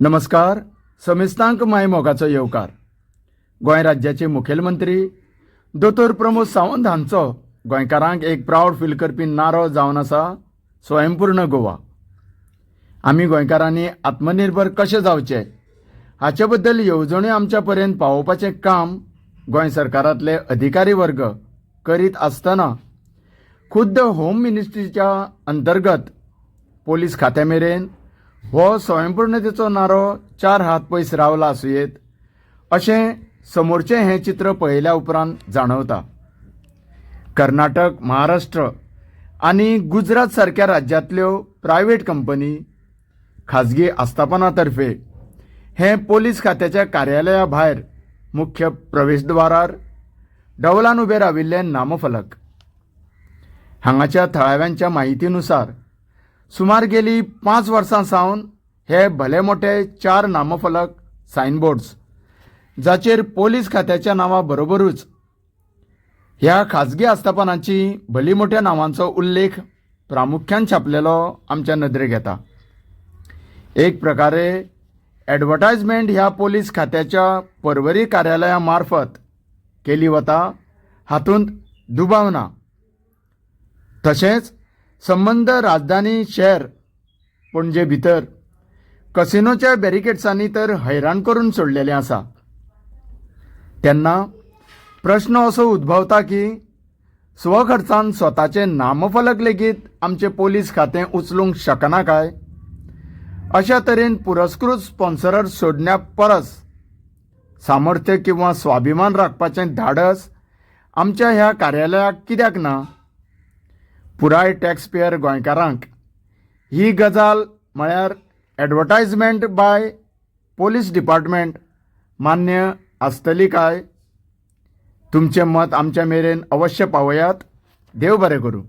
नमस्कार. समिस्तांक मायमोगाचो येवकार. गोंय राज्याचे मुखेलमंत्री दोतोर प्रमोद सावंत हांचो गोंयकारांक एक प्राऊड फील करपी नारो जावन आसा स्वयंपूर्ण गोवा. आमी गोंयकारांनी आत्मनिर्भर कशे जावचे हाचे बद्दल येवजण्यो आमच्या पर्यंत पावोवपाचें काम गोंय सरकारांतले अधिकारी वर्ग करीत आसतना खुद्द होम मिनिस्ट्रीच्या अंतर्गत पोलीस खात्या मेरेन हो स्वयंपूर्णतेचो नारो 4 हात पयस रावला आसुयेत अशें समोरचें हें चित्र पळयल्या उपरांत जाणवता. कर्नाटक, महाराष्ट्र आनी गुजरात सारक्या राज्यांतल्यो प्रायव्हेट कंपनी, खाजगी आस्थापनां तर्फे हे पोलीस खात्याच्या कार्यालया भायर मुख्य प्रवेशद्वारार डौलान उबे राविल्ले नामफलक. हांगाच्या थळाव्यांच्या माहितीनुसार सुमार गेली 5 वर्सां सावन हे भले मोठे 4 नामफलक सायनबोर्ड्स जाचेर पोलीस खात्याच्या नांवा बरोबरूच ह्या खाजगी आस्थापनांची भली मोठ्या नांवांचो उल्लेख प्रामुख्यान छापलेलो आमच्या नदरेक येता. एक प्रकारे एडवर्टायजमेंट ह्या पोलीस खात्याच्या पर्वरी कार्यालया मार्फत केली वता हातूंत दुबाव ना. तशेंच संबंद राजधानी शहर पणजे भितर कसिनोच्या बॅरिकेड्सांनी तर हैराण करून सोडलेलें आसा. तेन्ना प्रश्न असो उद्भवता की स्वखर्चान स्वताचे नामफलक लेगीत आमचे पोलीस खातें उचलूंक शकना काय. अशा तरेन पुरस्कृत स्पॉन्सरर सोडण्या परस सामर्थ्य किंवा स्वाभिमान राखपाचें धाडस आमच्या ह्या कार्यालयाक कित्याक ना. पुराय टॅक्स पेयर गोंयकारांक ही गजाल म्हळ्यार एडवर्टायजमेंट बाय पोलीस डिपार्टमेंट मान्य आसतली काय. तुमचें मत आमच्या मेरेन अवश्य पावयात. देव बरें करूं.